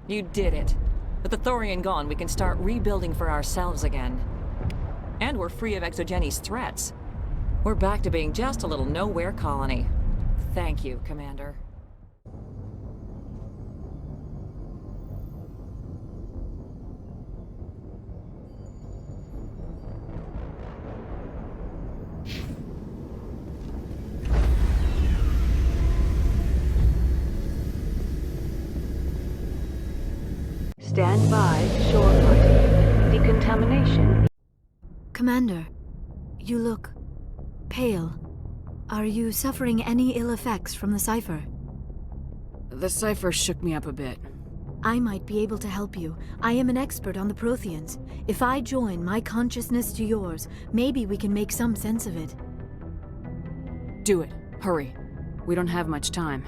You did it. With the Thorian gone, we can start rebuilding for ourselves again. And we're free of Exogenes' threats. We're back to being just a little nowhere colony. Thank you, Commander. Stand by, shore party. Decontamination. Commander, you look pale. Are you suffering any ill effects from the cipher? The cipher shook me up a bit. I might be able to help you. I am an expert on the Protheans. If I join my consciousness to yours, maybe we can make some sense of it. Do it. Hurry. We don't have much time.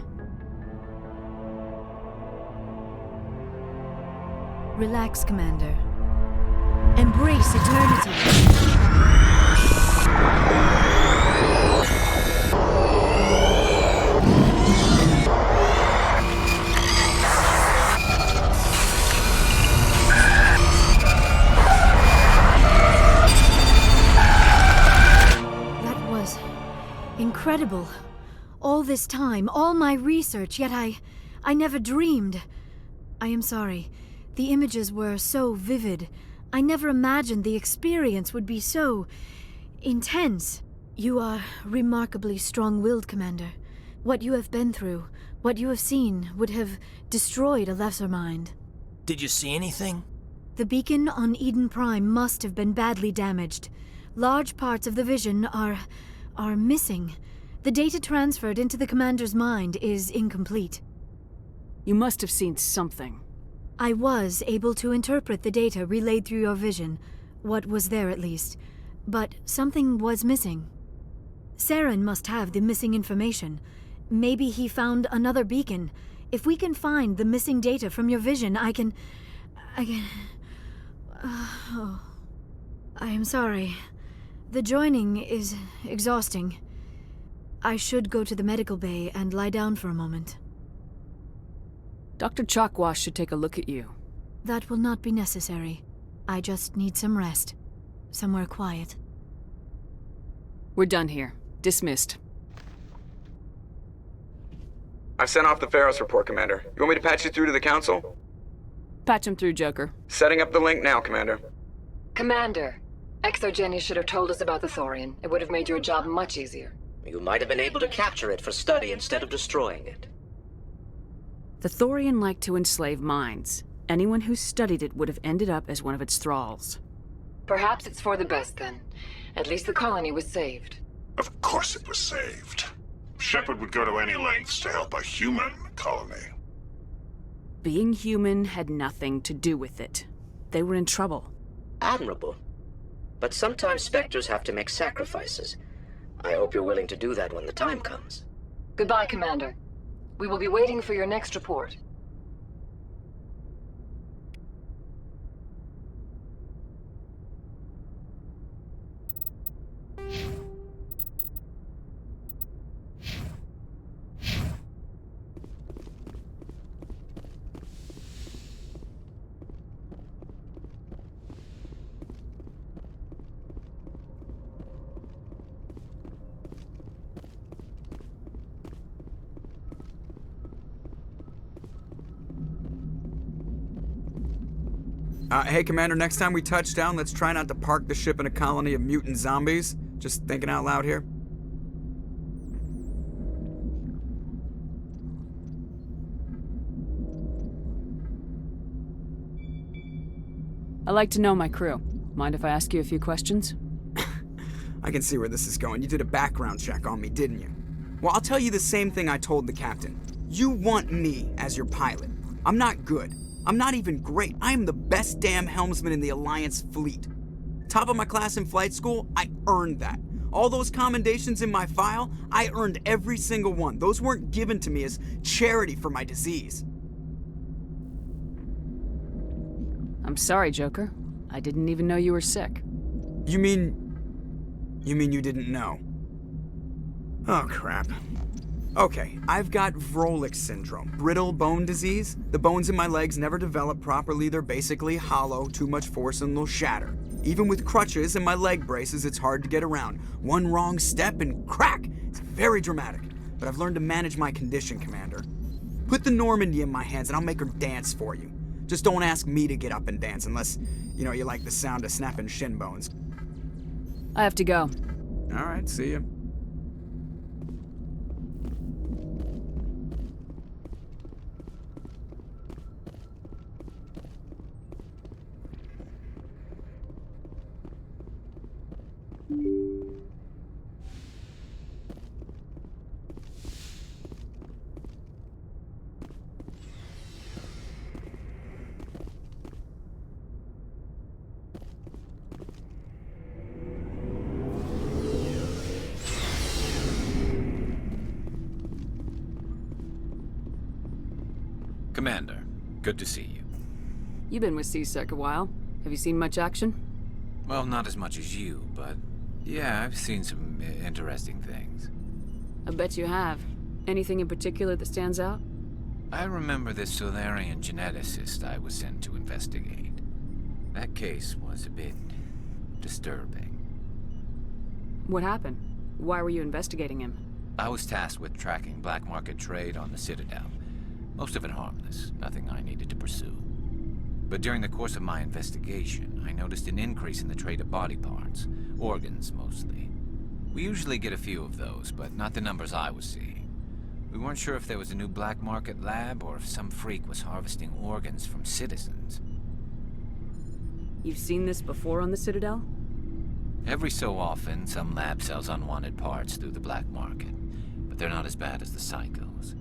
Relax, Commander. Embrace eternity. That was incredible. All this time, all my research, yet I never dreamed. I am sorry. The images were so vivid. I never imagined the experience would be so intense. You are remarkably strong-willed, Commander. What you have been through, what you have seen, would have destroyed a lesser mind. Did you see anything? The beacon on Eden Prime must have been badly damaged. Large parts of the vision are missing. The data transferred into the Commander's mind is incomplete. You must have seen something. I was able to interpret the data relayed through your vision, what was there at least, but something was missing. Saren must have the missing information. Maybe he found another beacon. If we can find the missing data from your vision, I can... Oh, I am sorry. The joining is exhausting. I should go to the medical bay and lie down for a moment. Dr. Chakwas should take a look at you. That will not be necessary. I just need some rest. Somewhere quiet. We're done here. Dismissed. I've sent off the Pharos report, Commander. You want me to patch you through to the Council? Patch him through, Joker. Setting up the link now, Commander. Commander, Exogenes should have told us about the Thorian. It would have made your job much easier. You might have been able to capture it for study instead of destroying it. The Thorian liked to enslave minds. Anyone who studied it would have ended up as one of its thralls. Perhaps it's for the best then. At least the colony was saved. Of course it was saved. Shepard would go to any lengths to help a human colony. Being human had nothing to do with it. They were in trouble. Admirable. But sometimes Spectres have to make sacrifices. I hope you're willing to do that when the time comes. Goodbye, Commander. We will be waiting for your next report. Hey, Commander, next time we touch down, let's try not to park the ship in a colony of mutant zombies. Just thinking out loud here. I like to know my crew. Mind if I ask you a few questions? I can see where this is going. You did a background check on me, didn't you? Well, I'll tell you the same thing I told the captain. You want me as your pilot. I'm not good. I'm not even great. I am the best damn helmsman in the Alliance fleet. Top of my class in flight school, I earned that. All those commendations in my file, I earned every single one. Those weren't given to me as charity for my disease. I'm sorry, Joker. I didn't even know you were sick. You mean you didn't know? Oh, crap. Okay, I've got Vrolik syndrome, brittle bone disease. The bones in my legs never develop properly. They're basically hollow, too much force and they'll shatter. Even with crutches and my leg braces, it's hard to get around. One wrong step and crack! It's very dramatic, but I've learned to manage my condition, Commander. Put the Normandy in my hands and I'll make her dance for you. Just don't ask me to get up and dance unless, you like the sound of snapping shin bones. I have to go. All right, see ya. Commander, good to see you. You've been with C-Sec a while. Have you seen much action? Well, not as much as you, but yeah, I've seen some interesting things. I bet you have. Anything in particular that stands out? I remember this Solarian geneticist I was sent to investigate. That case was a bit disturbing. What happened? Why were you investigating him? I was tasked with tracking black market trade on the Citadel. Most of it harmless, nothing I needed to pursue. But during the course of my investigation, I noticed an increase in the trade of body parts, organs mostly. We usually get a few of those, but not the numbers I was seeing. We weren't sure if there was a new black market lab or if some freak was harvesting organs from citizens. You've seen this before on the Citadel? Every so often, some lab sells unwanted parts through the black market, but they're not as bad as the psychos.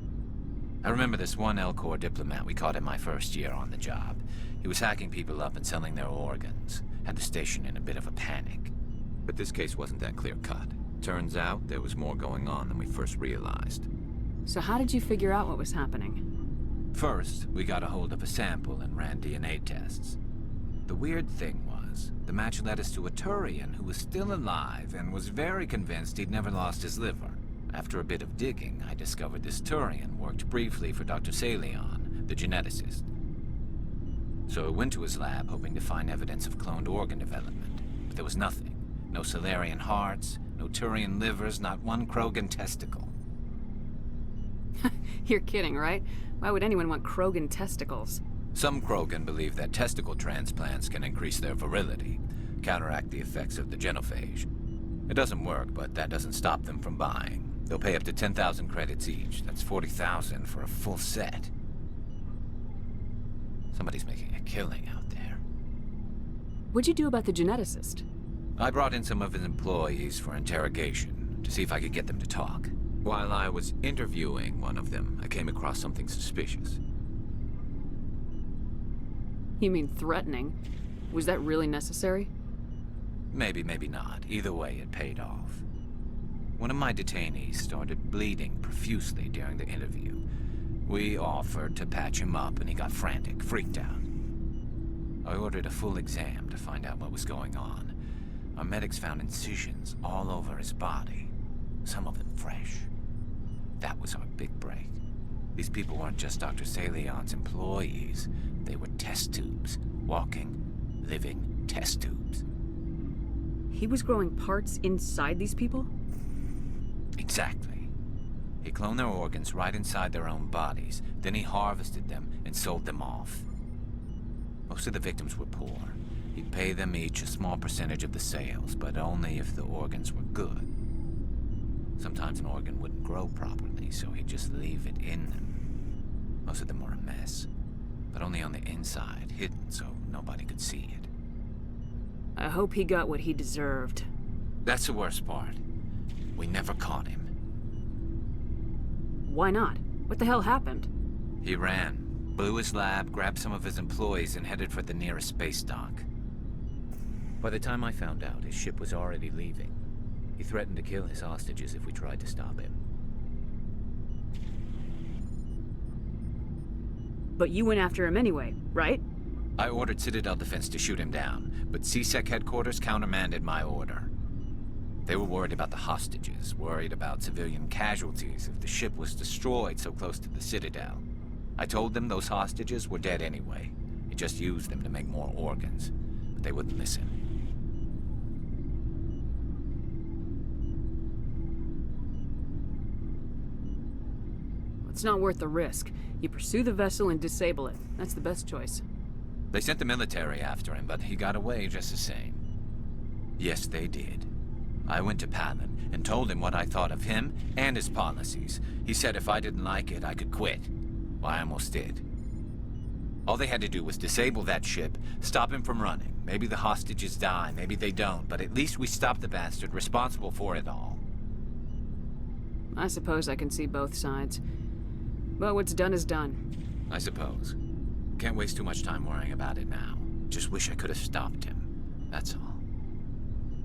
I remember this one L-Corps diplomat we caught in my first year on the job. He was hacking people up and selling their organs, had the station in a bit of a panic. But this case wasn't that clear-cut. Turns out there was more going on than we first realized. So how did you figure out what was happening? First, we got a hold of a sample and ran DNA tests. The weird thing was, the match led us to a Turian who was still alive and was very convinced he'd never lost his liver. After a bit of digging, I discovered this Turian worked briefly for Dr. Salion, the geneticist. So I went to his lab hoping to find evidence of cloned organ development, but there was nothing. No Solarian hearts, no Turian livers, not one Krogan testicle. You're kidding, right? Why would anyone want Krogan testicles? Some Krogan believe that testicle transplants can increase their virility, counteract the effects of the genophage. It doesn't work, but that doesn't stop them from buying. They'll pay up to 10,000 credits each. That's 40,000 for a full set. Somebody's making a killing out there. What'd you do about the geneticist? I brought in some of his employees for interrogation, to see if I could get them to talk. While I was interviewing one of them, I came across something suspicious. You mean threatening? Was that really necessary? Maybe, maybe not. Either way, it paid off. One of my detainees started bleeding profusely during the interview. We offered to patch him up, and he got frantic, freaked out. I ordered a full exam to find out what was going on. Our medics found incisions all over his body, some of them fresh. That was our big break. These people weren't just Dr. Salion's employees. They were test tubes. Walking, living test tubes. He was growing parts inside these people? Exactly. He cloned their organs right inside their own bodies. Then he harvested them and sold them off. Most of the victims were poor. He'd pay them each a small percentage of the sales, but only if the organs were good. Sometimes an organ wouldn't grow properly, so he'd just leave it in them. Most of them were a mess, but only on the inside, hidden so nobody could see it. I hope he got what he deserved. That's the worst part. We never caught him. Why not? What the hell happened? He ran, blew his lab, grabbed some of his employees, and headed for the nearest space dock. By the time I found out, his ship was already leaving. He threatened to kill his hostages if we tried to stop him. But you went after him anyway, right? I ordered Citadel Defense to shoot him down, but C-Sec headquarters countermanded my order. They were worried about the hostages, worried about civilian casualties if the ship was destroyed so close to the Citadel. I told them those hostages were dead anyway. He just used them to make more organs. But they wouldn't listen. It's not worth the risk. You pursue the vessel and disable it. That's the best choice. They sent the military after him, but he got away just the same. Yes, they did. I went to Palin and told him what I thought of him and his policies. He said if I didn't like it, I could quit. Well, I almost did. All they had to do was disable that ship, stop him from running. Maybe the hostages die, maybe they don't, but at least we stopped the bastard responsible for it all. I suppose I can see both sides. But what's done is done. I suppose. Can't waste too much time worrying about it now. Just wish I could have stopped him. That's all.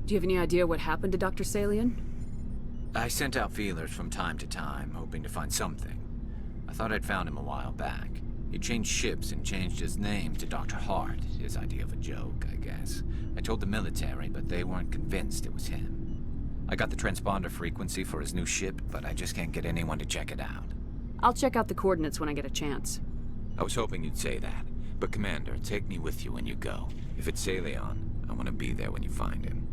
Do you have any idea what happened to Dr. Salian? I sent out feelers from time to time, hoping to find something. I thought I'd found him a while back. He changed ships and changed his name to Dr. Hart, his idea of a joke, I guess. I told the military, but they weren't convinced it was him. I got the transponder frequency for his new ship, but I just can't get anyone to check it out. I'll check out the coordinates when I get a chance. I was hoping you'd say that. But Commander, take me with you when you go. If it's Salion, I want to be there when you find him.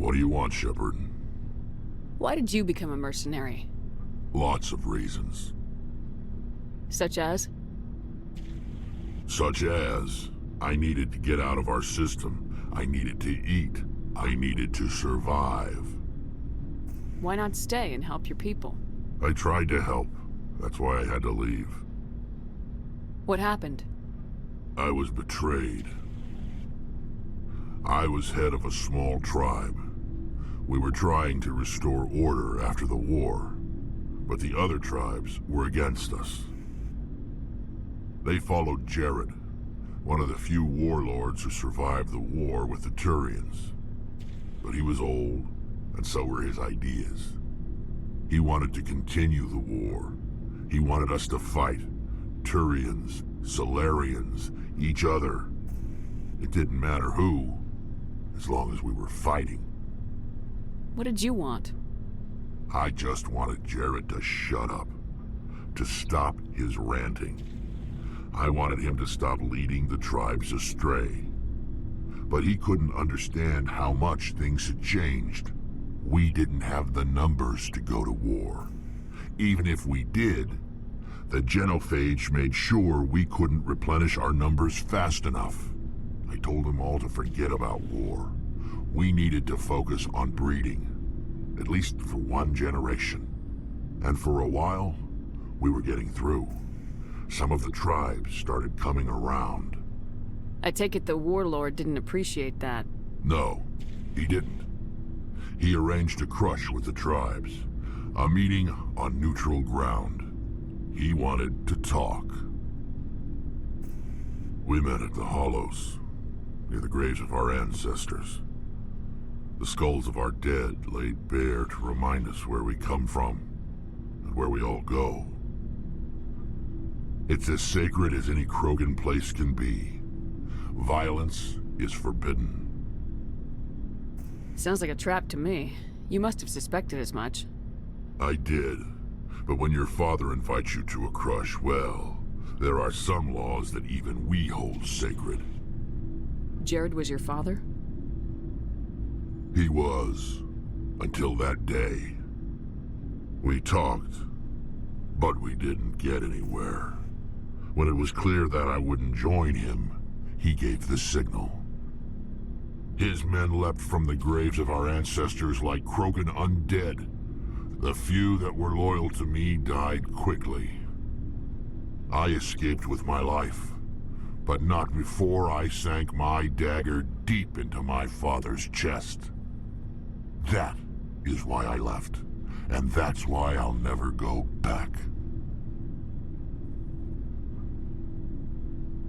What do you want, Shepard? Why did you become a mercenary? Lots of reasons. Such as? Such as, I needed to get out of our system. I needed to eat. I needed to survive. Why not stay and help your people? I tried to help. That's why I had to leave. What happened? I was betrayed. I was head of a small tribe. We were trying to restore order after the war, but the other tribes were against us. They followed Jared, one of the few warlords who survived the war with the Turians. But he was old, and so were his ideas. He wanted to continue the war. He wanted us to fight. Turians, Solarians, each other. It didn't matter who, as long as we were fighting. What did you want? I just wanted Jared to shut up, to stop his ranting. I wanted him to stop leading the tribes astray. But he couldn't understand how much things had changed. We didn't have the numbers to go to war. Even if we did, the genophage made sure we couldn't replenish our numbers fast enough. I told them all to forget about war. We needed to focus on breeding, at least for one generation. And for a while, we were getting through. Some of the tribes started coming around. I take it the warlord didn't appreciate that. No, he didn't. He arranged a crush with the tribes, a meeting on neutral ground. He wanted to talk. We met at the Hollows, near the graves of our ancestors. The skulls of our dead laid bare to remind us where we come from, and where we all go. It's as sacred as any Krogan place can be. Violence is forbidden. Sounds like a trap to me. You must have suspected as much. I did. But when your father invites you to a crush, well, there are some laws that even we hold sacred. Jared was your father? He was, until that day. We talked, but we didn't get anywhere. When it was clear that I wouldn't join him, he gave the signal. His men leapt from the graves of our ancestors like Krogan undead. The few that were loyal to me died quickly. I escaped with my life, but not before I sank my dagger deep into my father's chest. That is why I left, and that's why I'll never go back.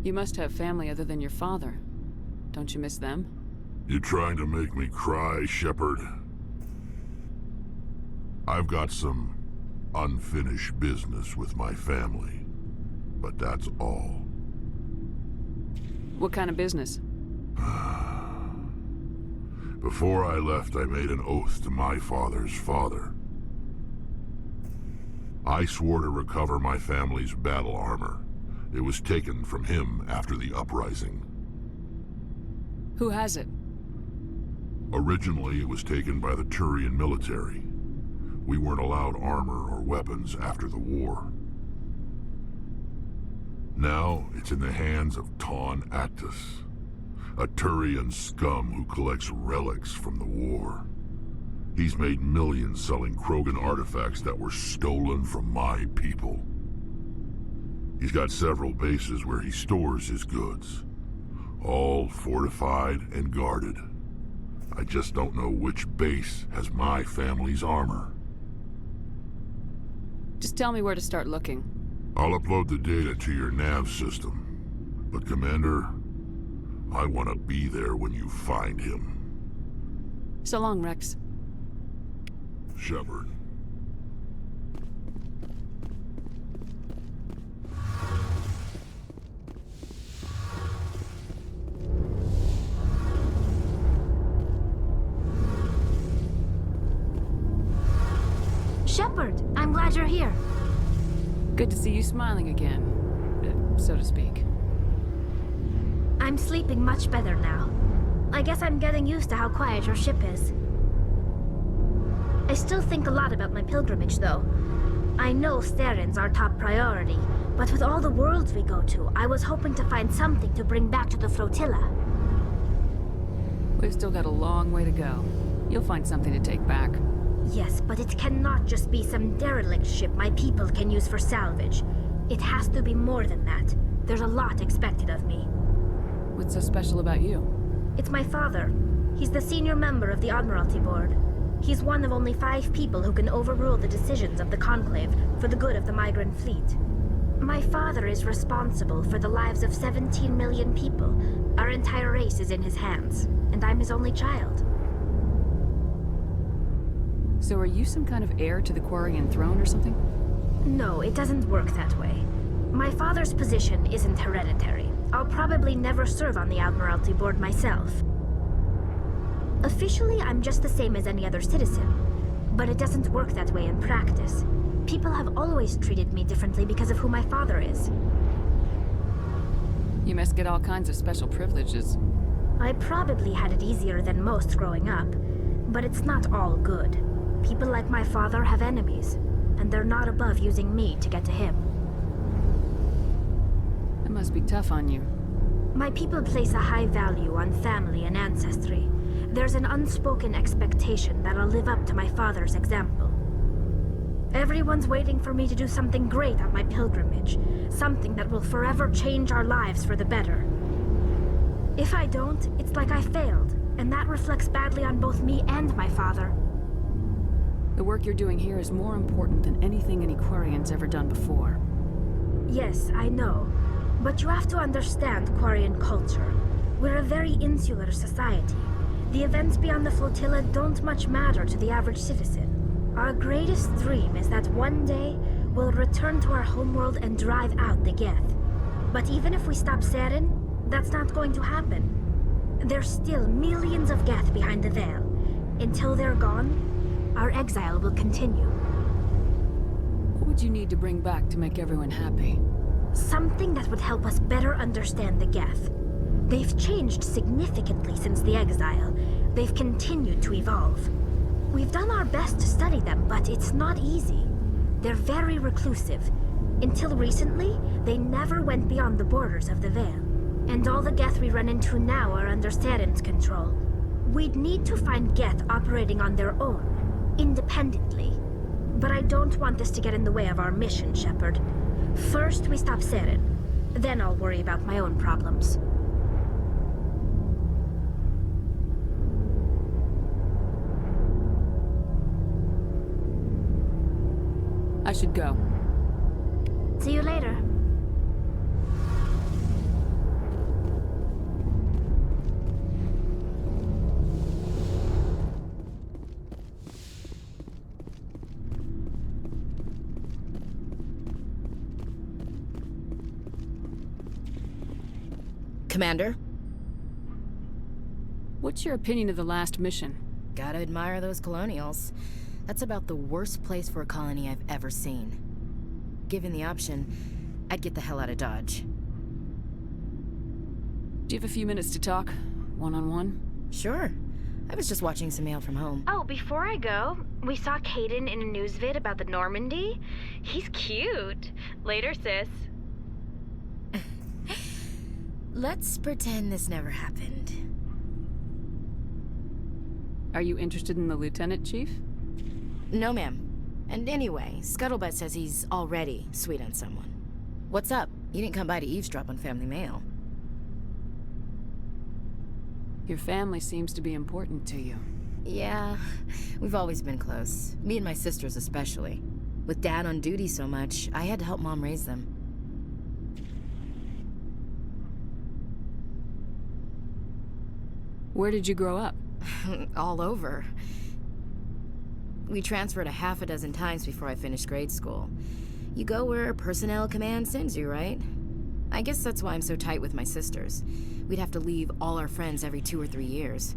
You must have family other than your father. Don't you miss them? You trying to make me cry, Shepard? I've got some unfinished business with my family. but that's all. What kind of business? Before I left, I made an oath to my father's father. I swore to recover my family's battle armor. It was taken from him after the uprising. Who has it? Originally, it was taken by the Turian military. We weren't allowed armor or weapons after the war. Now, it's in the hands of Ton Actus, a Turian scum who collects relics from the war. He's made millions selling Krogan artifacts that were stolen from my people. He's got several bases where he stores his goods, all fortified and guarded. I just don't know which base has my family's armor. Just tell me where to start looking. I'll upload the data to your nav system. But Commander, I want to be there when you find him. So long, Rex. Shepard. Shepard, I'm glad you're here. Good to see you smiling again, so to speak. I'm sleeping much better now. I guess I'm getting used to how quiet your ship is. I still think a lot about my pilgrimage, though. I know Steren's our top priority, but with all the worlds we go to, I was hoping to find something to bring back to the flotilla. We've still got a long way to go. You'll find something to take back. Yes, but it cannot just be some derelict ship my people can use for salvage. It has to be more than that. There's a lot expected of me. What's so special about you? It's my father. He's the senior member of the Admiralty Board. He's one of only 5 people who can overrule the decisions of the Conclave for the good of the migrant fleet. My father is responsible for the lives of 17 million people. Our entire race is in his hands, and I'm his only child. So are you some kind of heir to the Quarian throne or something? No, it doesn't work that way. My father's position isn't hereditary. I'll probably never serve on the Admiralty Board myself. Officially, I'm just the same as any other citizen. But it doesn't work that way in practice. People have always treated me differently because of who my father is. You must get all kinds of special privileges. I probably had it easier than most growing up, but it's not all good. People like my father have enemies, and they're not above using me to get to him. It must be tough on you. My people place a high value on family and ancestry. There's an unspoken expectation that I'll live up to my father's example. Everyone's waiting for me to do something great on my pilgrimage, something that will forever change our lives for the better. If I don't, it's like I failed, and that reflects badly on both me and my father. The work you're doing here is more important than anything any Quarian's ever done before. Yes, I know. But you have to understand Quarian culture. We're a very insular society. The events beyond the flotilla don't much matter to the average citizen. Our greatest dream is that one day we'll return to our homeworld and drive out the Geth. But even if we stop Saren, that's not going to happen. There's still millions of Geth behind the veil. Until they're gone, our exile will continue. What would you need to bring back to make everyone happy? Something that would help us better understand the Geth. They've changed significantly since the exile. They've continued to evolve. We've done our best to study them, but it's not easy. They're very reclusive. Until recently, they never went beyond the borders of the Veil. And all the Geth we run into now are under Saren's control. We'd need to find Geth operating on their own, independently. But I don't want this to get in the way of our mission, Shepard. First, we stop Saren. Then I'll worry about my own problems. I should go. See you later. Commander? What's your opinion of the last mission? Gotta admire those colonials. That's about the worst place for a colony I've ever seen. Given the option, I'd get the hell out of Dodge. Do you have a few minutes to talk? One-on-one? Sure. I was just watching some mail from home. Oh, before I go, we saw Caden in a news vid about the Normandy. He's cute. Later, sis. Let's pretend this never happened. Are you interested in the Lieutenant, Chief? No, ma'am. And anyway, Scuttlebutt says he's already sweet on someone. What's up? You didn't come by to eavesdrop on family mail. Your family seems to be important to you. Yeah, we've always been close. Me and my sisters especially. With Dad on duty so much, I had to help Mom raise them. Where did you grow up? All over. We transferred a half a dozen times before I finished grade school. You go where personnel command sends you, right? I guess that's why I'm so tight with my sisters. We'd have to leave all our friends every 2 or 3 years.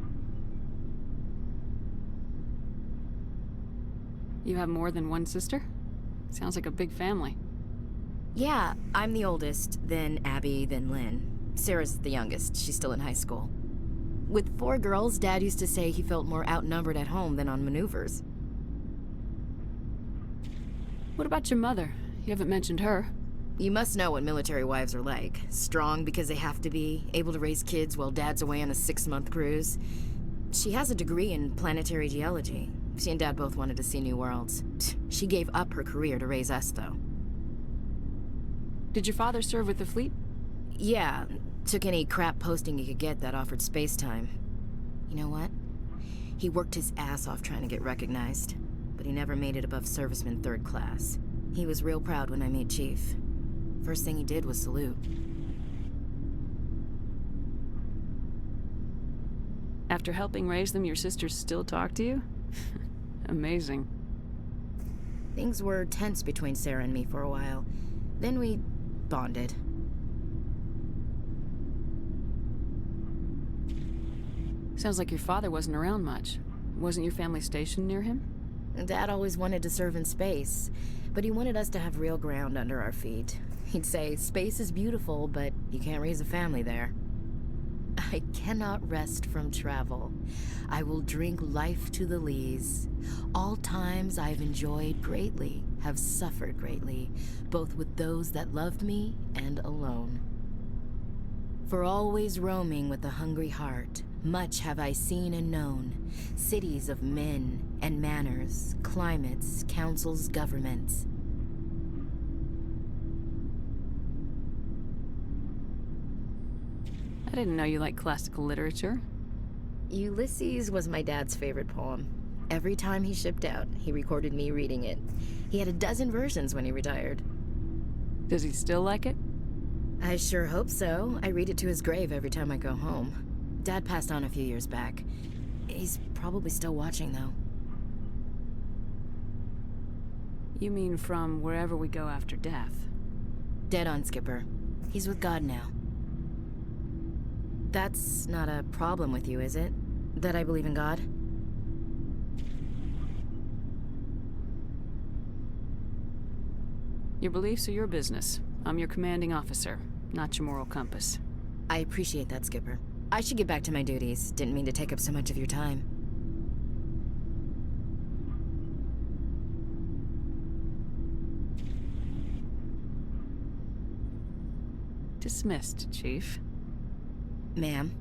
You have more than one sister? Sounds like a big family. Yeah, I'm the oldest, then Abby, then Lynn. Sarah's the youngest. She's still in high school. With 4 girls, Dad used to say he felt more outnumbered at home than on maneuvers. What about your mother? You haven't mentioned her. You must know what military wives are like. Strong because they have to be, able to raise kids while Dad's away on a 6-month cruise. She has a degree in planetary geology. She and Dad both wanted to see new worlds. She gave up her career to raise us, though. Did your father serve with the fleet? Yeah, took any crap posting he could get that offered space time. You know what? He worked his ass off trying to get recognized, but he never made it above serviceman 3rd class. He was real proud when I made chief. First thing he did was salute. After helping raise them, your sisters still talk to you? Amazing. Things were tense between Sarah and me for a while. Then we bonded. Sounds like your father wasn't around much. Wasn't your family stationed near him? Dad always wanted to serve in space, but he wanted us to have real ground under our feet. He'd say, space is beautiful, but you can't raise a family there. I cannot rest from travel. I will drink life to the lees. All times I've enjoyed greatly, have suffered greatly, both with those that loved me and alone. For always roaming with a hungry heart, much have I seen and known, cities of men and manners, climates, councils, governments. I didn't know you liked classical literature. Ulysses was my dad's favorite poem. Every time he shipped out, he recorded me reading it. He had a dozen versions when he retired. Does he still like it? I sure hope so. I read it to his grave every time I go home. Dad passed on a few years back. He's probably still watching, though. You mean from wherever we go after death? Dead on, Skipper. He's with God now. That's not a problem with you, is it? That I believe in God? Your beliefs are your business. I'm your commanding officer, not your moral compass. I appreciate that, Skipper. I should get back to my duties. Didn't mean to take up so much of your time. Dismissed, Chief. Ma'am.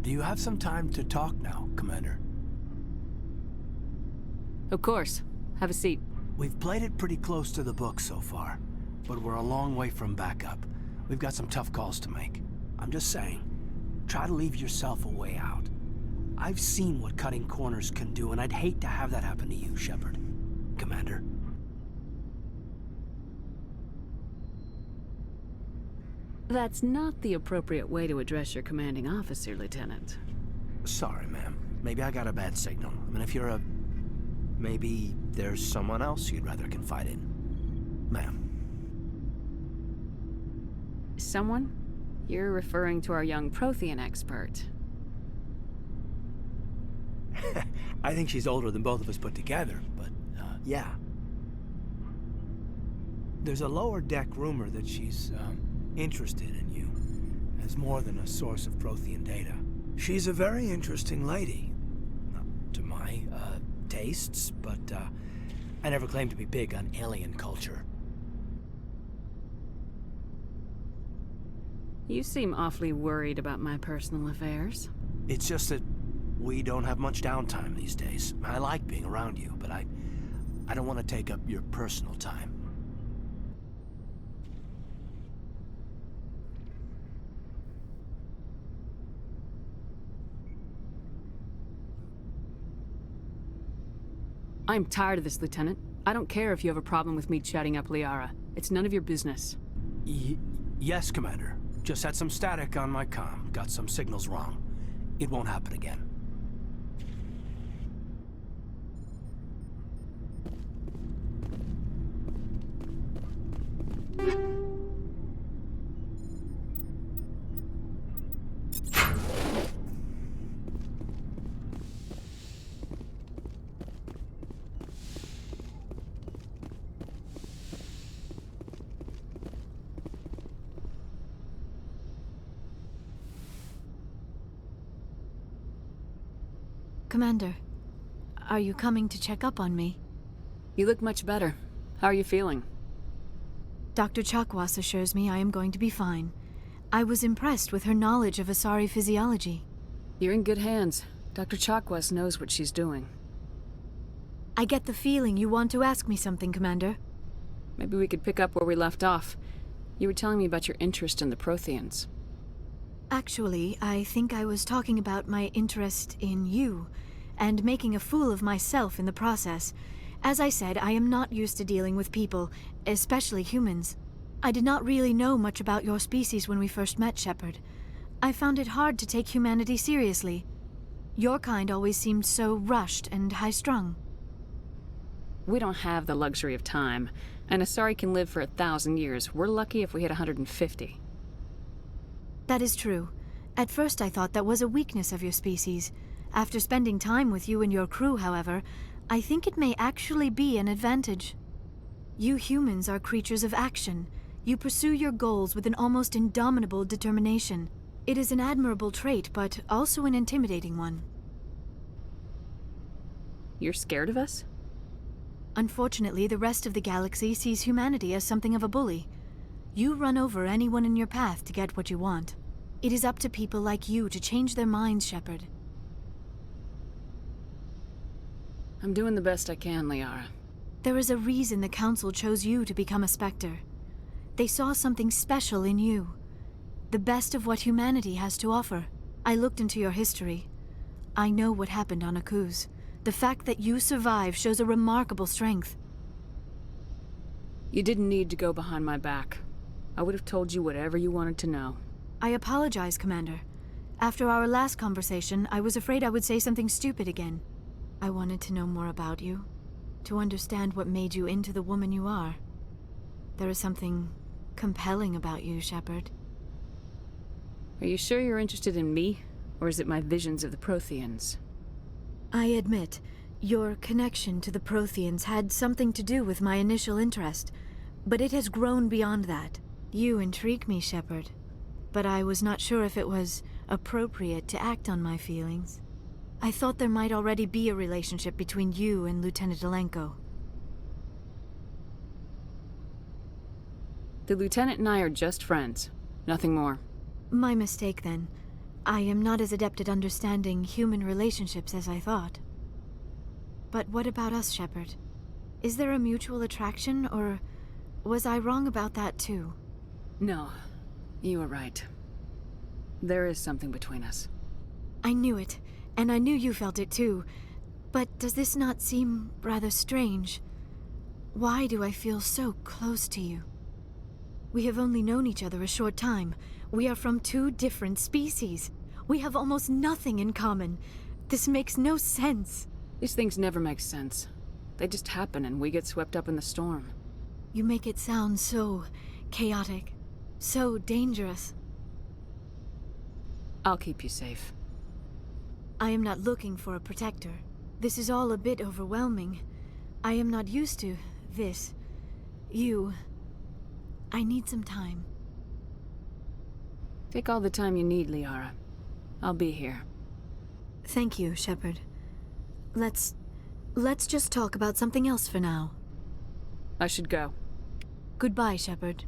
Do you have some time to talk now, Commander? Of course. Have a seat. We've played it pretty close to the book so far, but we're a long way from backup. We've got some tough calls to make. I'm just saying, try to leave yourself a way out. I've seen what cutting corners can do, and I'd hate to have that happen to you, Shepard. Commander. That's not the appropriate way to address your commanding officer, Lieutenant. Sorry, ma'am. Maybe I got a bad signal. I mean, if you're a... Maybe there's someone else you'd rather confide in. Ma'am. Someone? You're referring to our young Prothean expert. I think she's older than both of us put together, but, yeah. There's a lower deck rumor that she's, interested in you as more than a source of Prothean data. She's a very interesting lady. Not to my, tastes, but, I never claimed to be big on alien culture. You seem awfully worried about my personal affairs. It's just that we don't have much downtime these days. I like being around you, but I don't want to take up your personal time. I'm tired of this, Lieutenant. I don't care if you have a problem with me chatting up Liara. It's none of your business. Yes, Commander. Just had some static on my comm. Got some signals wrong. It won't happen again. Commander, are you coming to check up on me? You look much better. How are you feeling? Dr. Chakwas assures me I am going to be fine. I was impressed with her knowledge of Asari physiology. You're in good hands. Dr. Chakwas knows what she's doing. I get the feeling you want to ask me something, Commander. Maybe we could pick up where we left off. You were telling me about your interest in the Protheans. Actually, I think I was talking about my interest in you, and making a fool of myself in the process. As I said, I am not used to dealing with people, especially humans. I did not really know much about your species when we first met, Shepard. I found it hard to take humanity seriously. Your kind always seemed so rushed and high-strung. We don't have the luxury of time. An Asari can live for 1,000 years. We're lucky if we hit 150. That is true. At first I thought that was a weakness of your species. After spending time with you and your crew, however, I think it may actually be an advantage. You humans are creatures of action. You pursue your goals with an almost indomitable determination. It is an admirable trait, but also an intimidating one. You're scared of us? Unfortunately, the rest of the galaxy sees humanity as something of a bully. You run over anyone in your path to get what you want. It is up to people like you to change their minds, Shepard. I'm doing the best I can, Liara. There is a reason the Council chose you to become a Spectre. They saw something special in you. The best of what humanity has to offer. I looked into your history. I know what happened on Akuz. The fact that you survived shows a remarkable strength. You didn't need to go behind my back. I would have told you whatever you wanted to know. I apologize, Commander. After our last conversation, I was afraid I would say something stupid again. I wanted to know more about you, to understand what made you into the woman you are. There is something compelling about you, Shepard. Are you sure you're interested in me, or is it my visions of the Protheans? I admit, your connection to the Protheans had something to do with my initial interest, but it has grown beyond that. You intrigue me, Shepard, but I was not sure if it was appropriate to act on my feelings. I thought there might already be a relationship between you and Lieutenant Alenko. The Lieutenant and I are just friends. Nothing more. My mistake, then. I am not as adept at understanding human relationships as I thought. But what about us, Shepard? Is there a mutual attraction, or was I wrong about that too? No, you were right. There is something between us. I knew it, and I knew you felt it too. But does this not seem rather strange? Why do I feel so close to you? We have only known each other a short time. We are from two different species. We have almost nothing in common. This makes no sense. These things never make sense. They just happen and we get swept up in the storm. You make it sound so chaotic, so dangerous. I'll keep you safe. I am not looking for a protector. This is all a bit overwhelming. I am not used to this. You. I need some time. Take all the time you need, Liara. I'll be here. Thank you, Shepard. Let's just talk about something else for now. I should go. Goodbye, Shepard.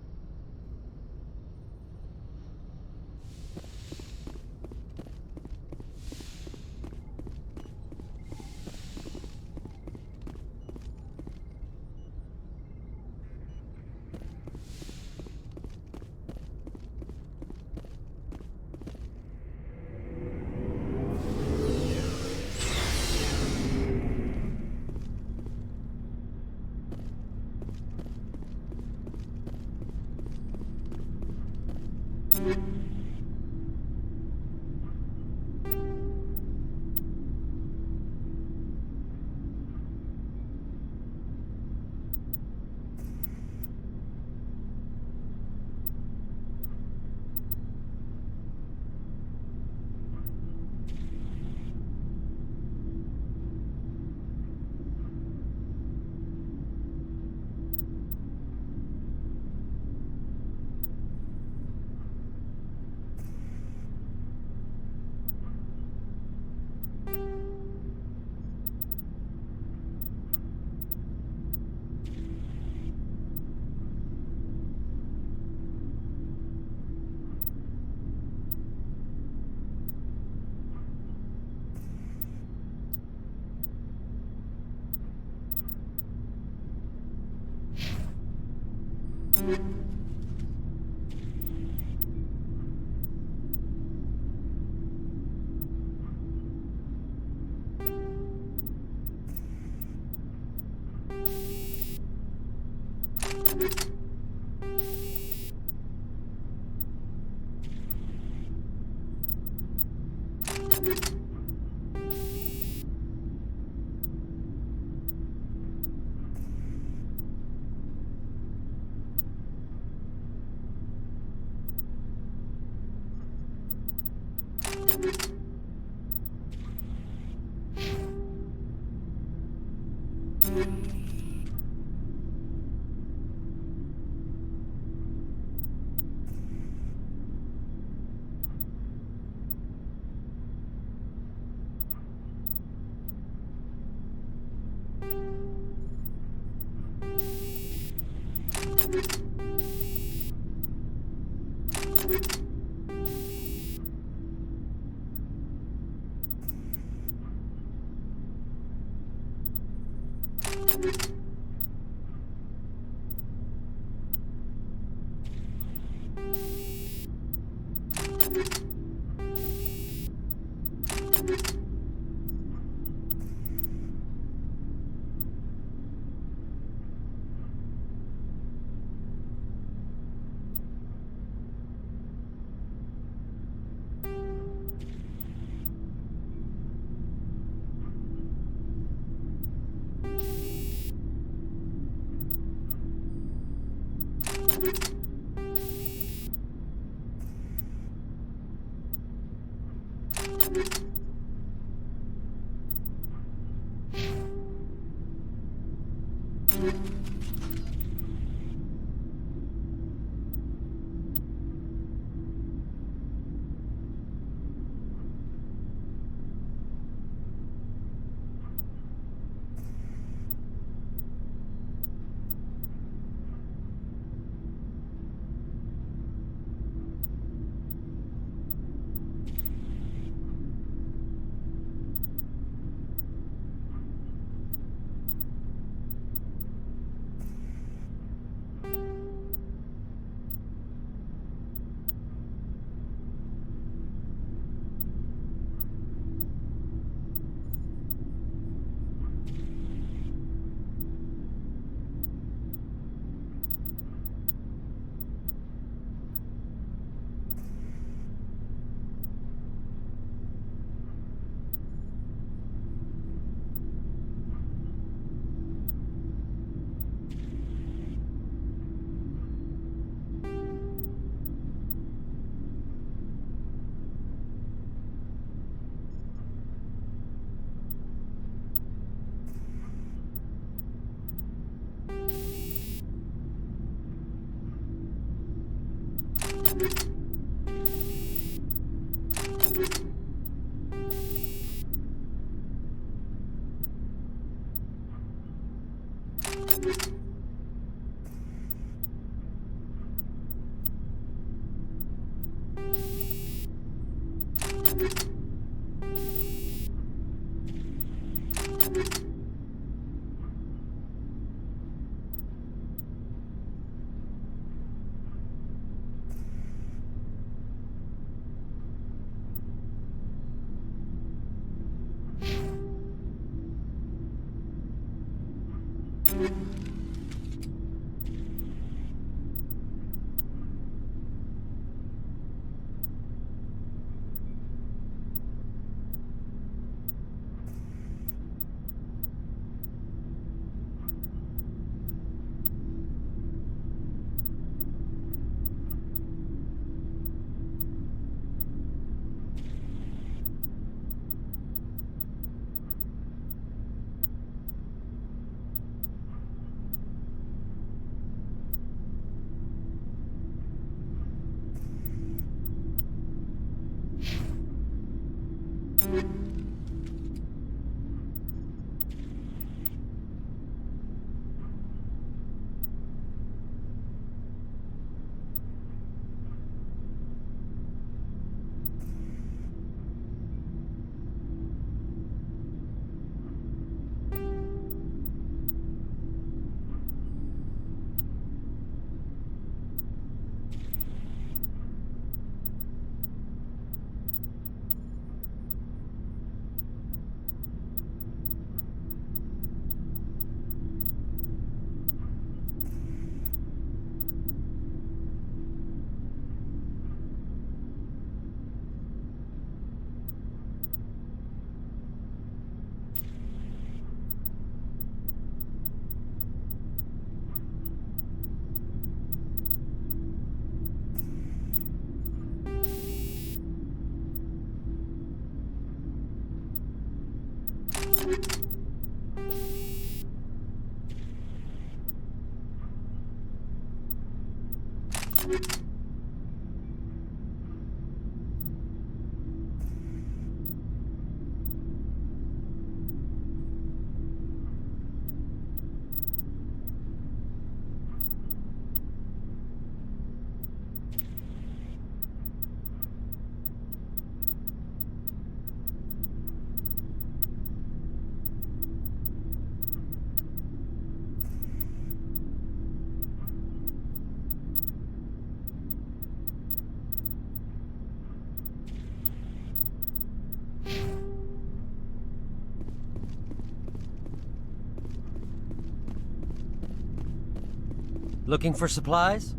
Looking for supplies?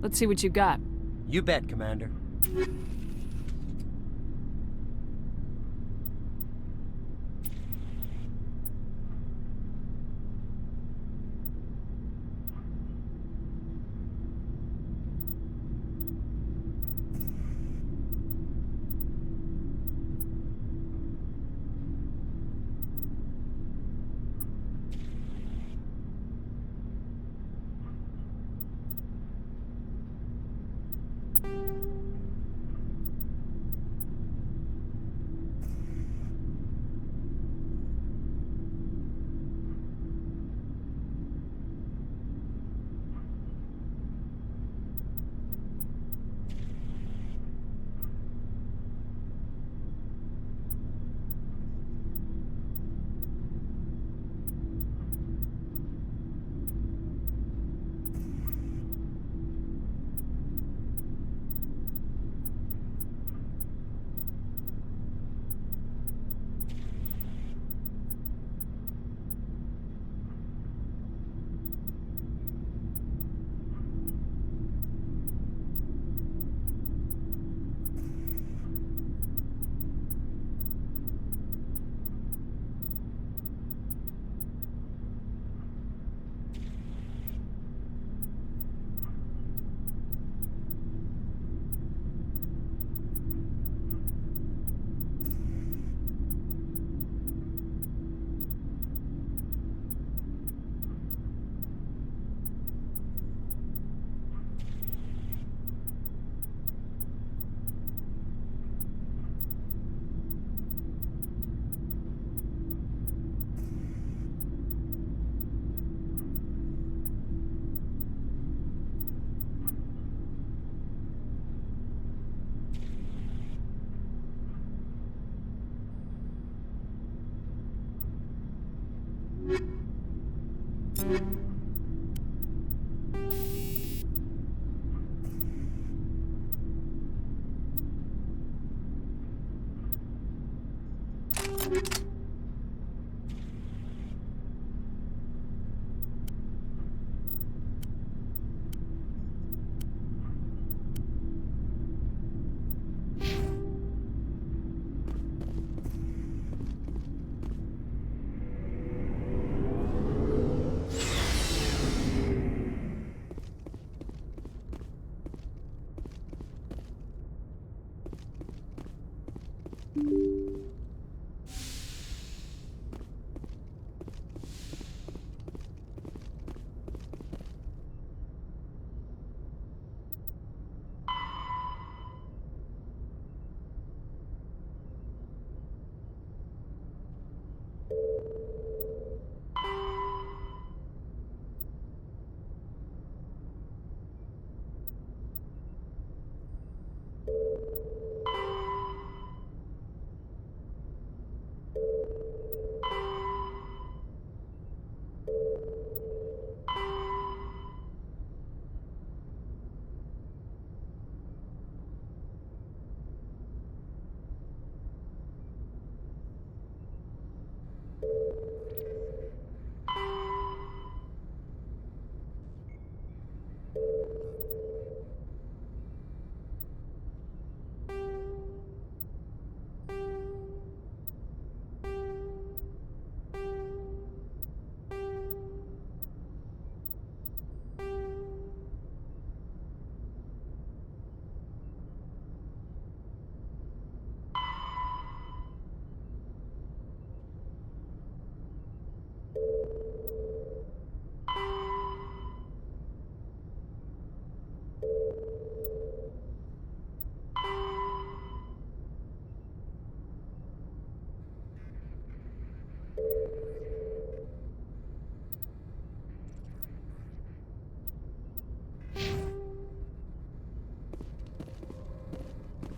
Let's see what you got. You bet, Commander.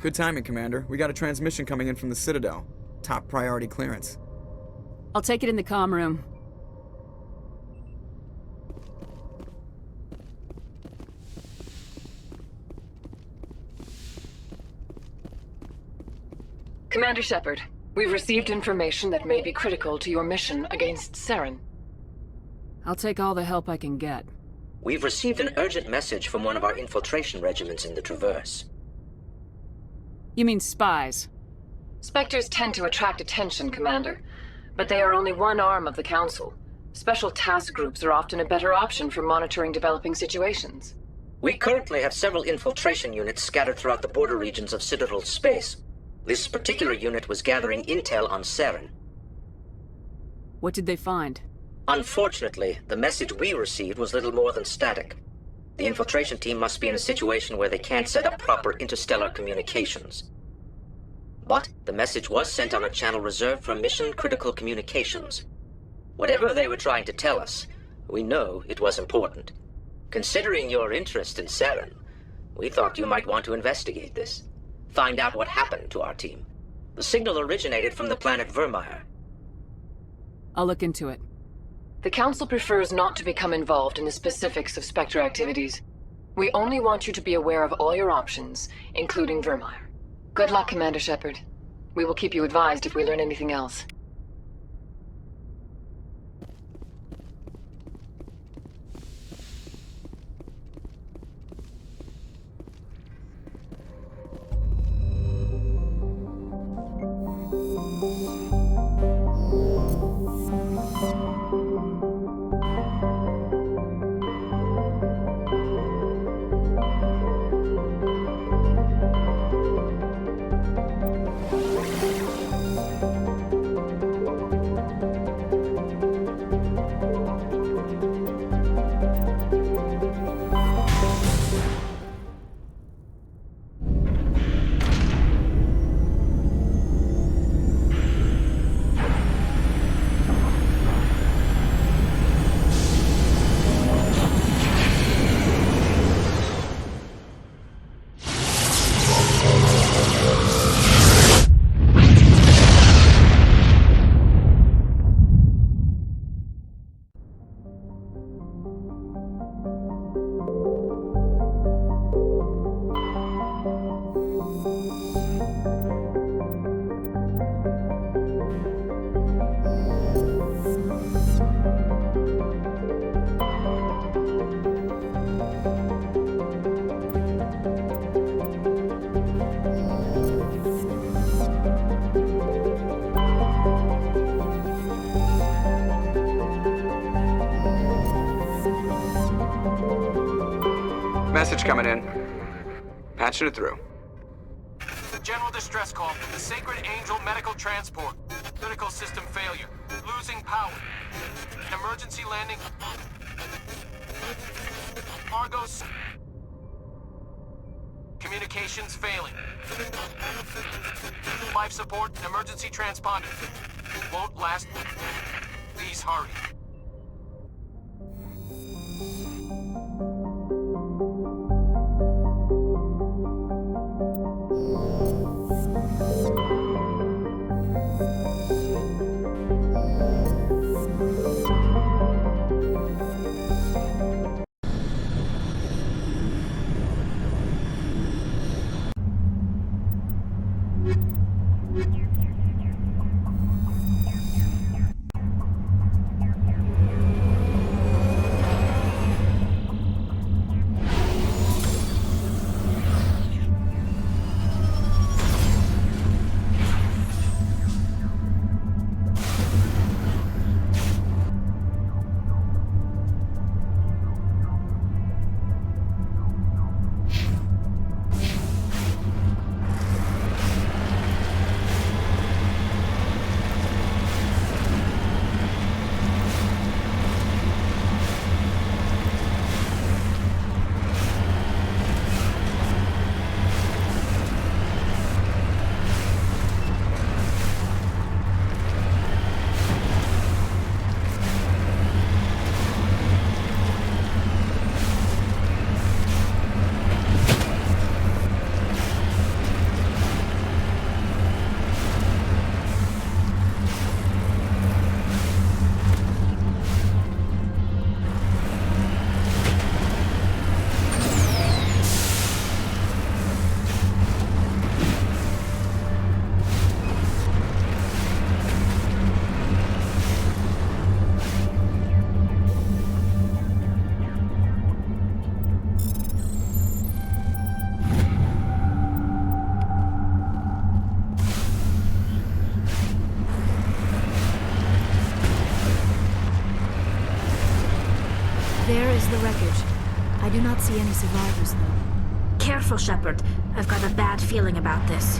Good timing, Commander. We got a transmission coming in from the Citadel. Top priority clearance. I'll take it in the comm room. Commander Shepard, we've received information that may be critical to your mission against Saren. I'll take all the help I can get. We've received an urgent message from one of our infiltration regiments in the Traverse. You mean spies? Spectres tend to attract attention, Commander, but they are only one arm of the Council. Special task groups are often a better option for monitoring developing situations. We currently have several infiltration units scattered throughout the border regions of Citadel space. This particular unit was gathering intel on Saren. What did they find? Unfortunately, the message we received was little more than static. The infiltration team must be in a situation where they can't set up proper interstellar communications. But the message was sent on a channel reserved for mission-critical communications. Whatever they were trying to tell us, we know it was important. Considering your interest in Saren, we thought you might want to investigate this. Find out what happened to our team. The signal originated from the planet Vermeer. I'll look into it. The Council prefers not to become involved in the specifics of Spectre activities. We only want you to be aware of all your options, including Vermeer. Good luck, Commander Shepard. We will keep you advised if we learn anything else. message coming in. Patching it through. General distress call. The Sacred Angel medical transport. Critical system failure. Losing power. Emergency landing. Argos. Communications failing. Life support and emergency transponder. Won't last. Please hurry. There is the wreckage. I do not see any survivors, though. Careful, Shepard. I've got a bad feeling about this.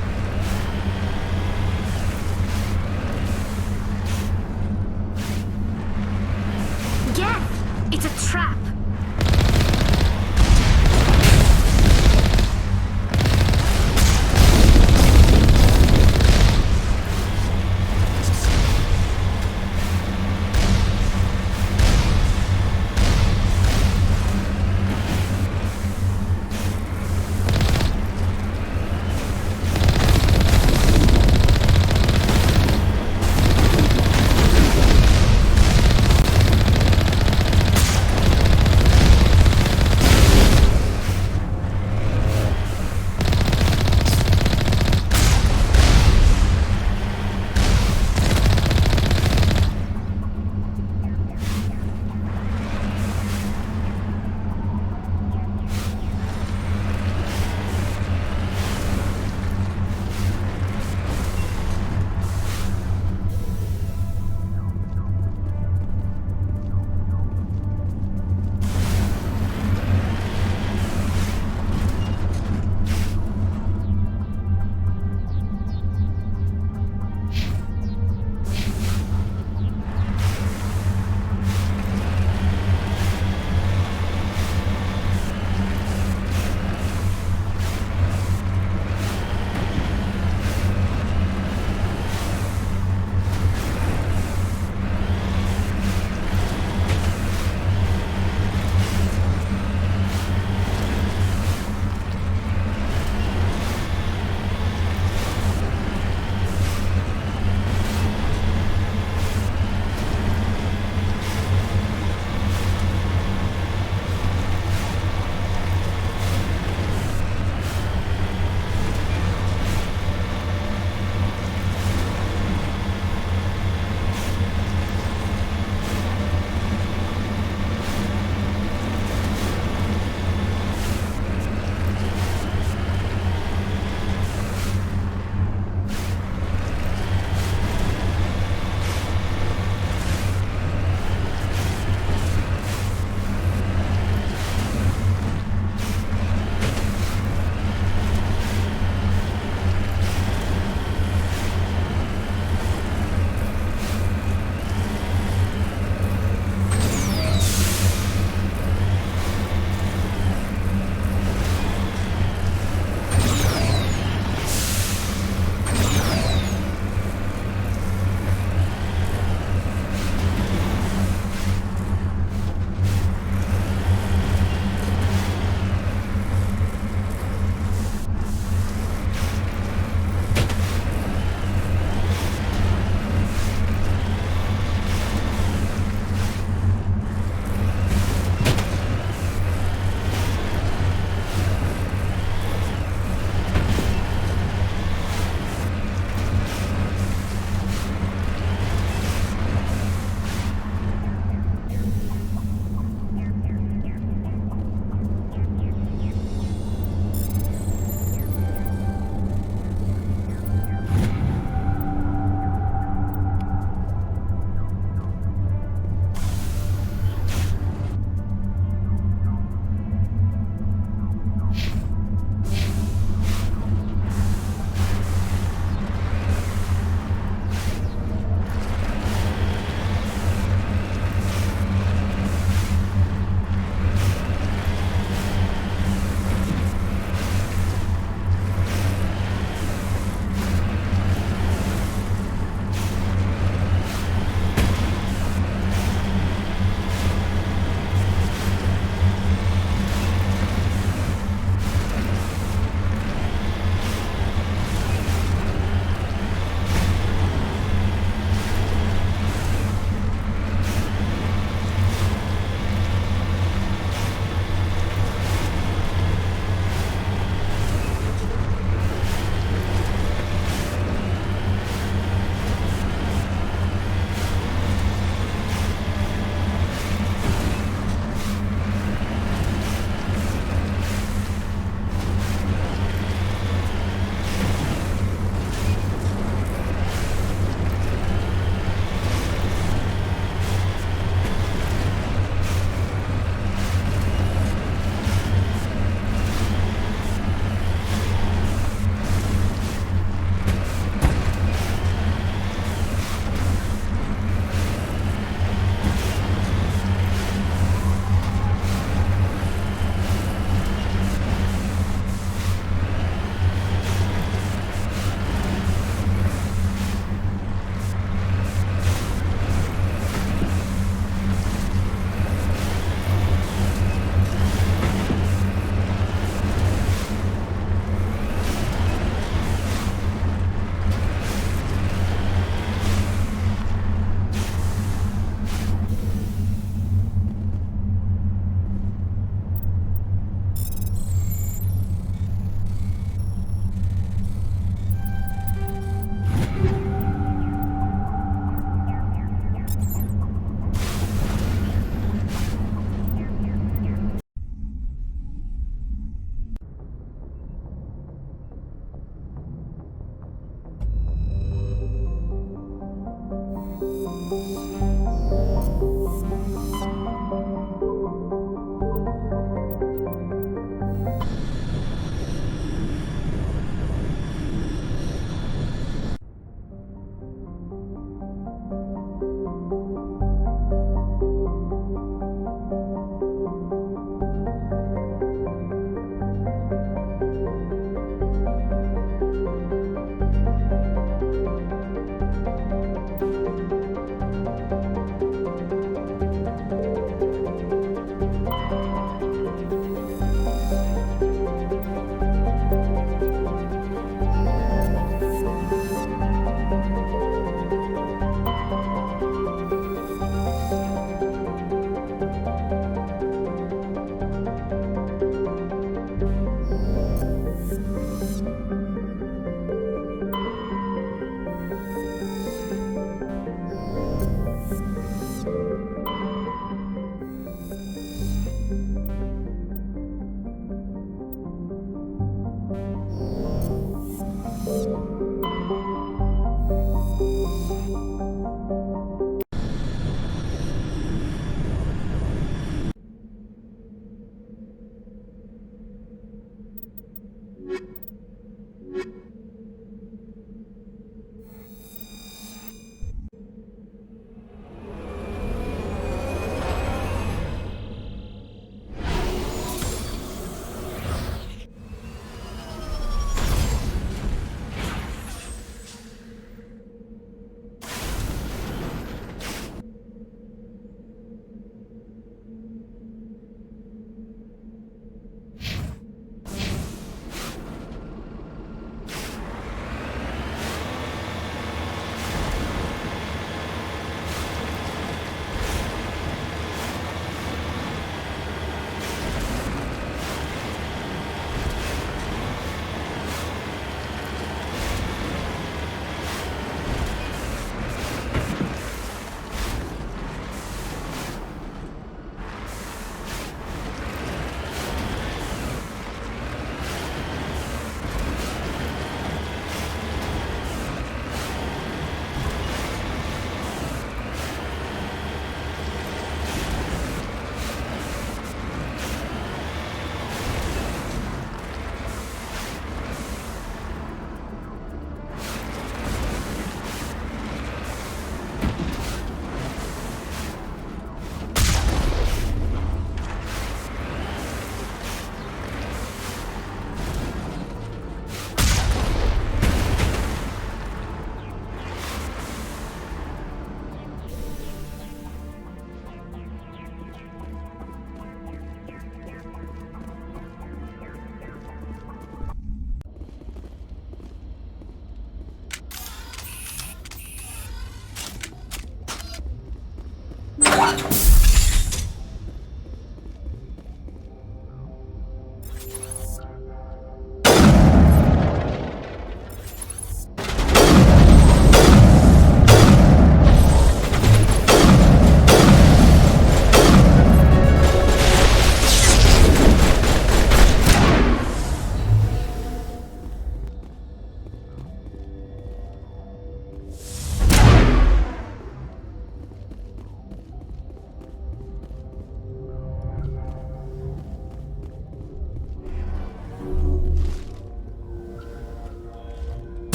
Geth! It's a trap!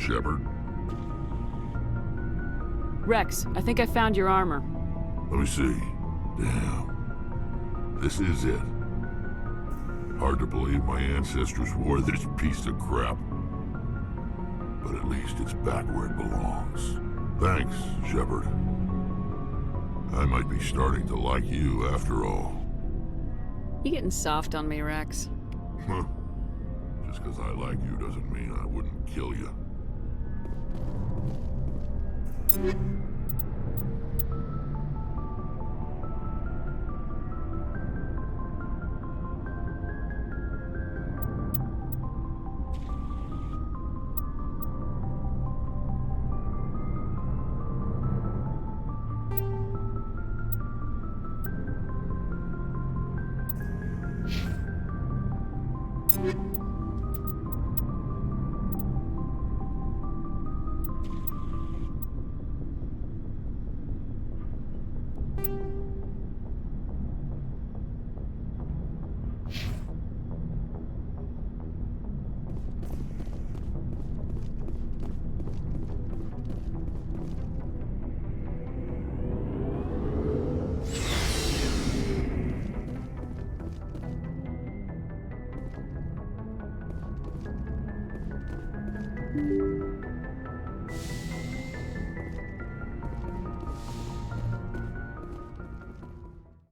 Shepard? Rex, I think I found your armor. Let me see. Damn. This is it. Hard to believe my ancestors wore this piece of crap. But at least it's back where it belongs. Thanks, Shepard. I might be starting to like you after all. You getting soft on me, Rex? Huh. Just because I like you doesn't mean I wouldn't kill you.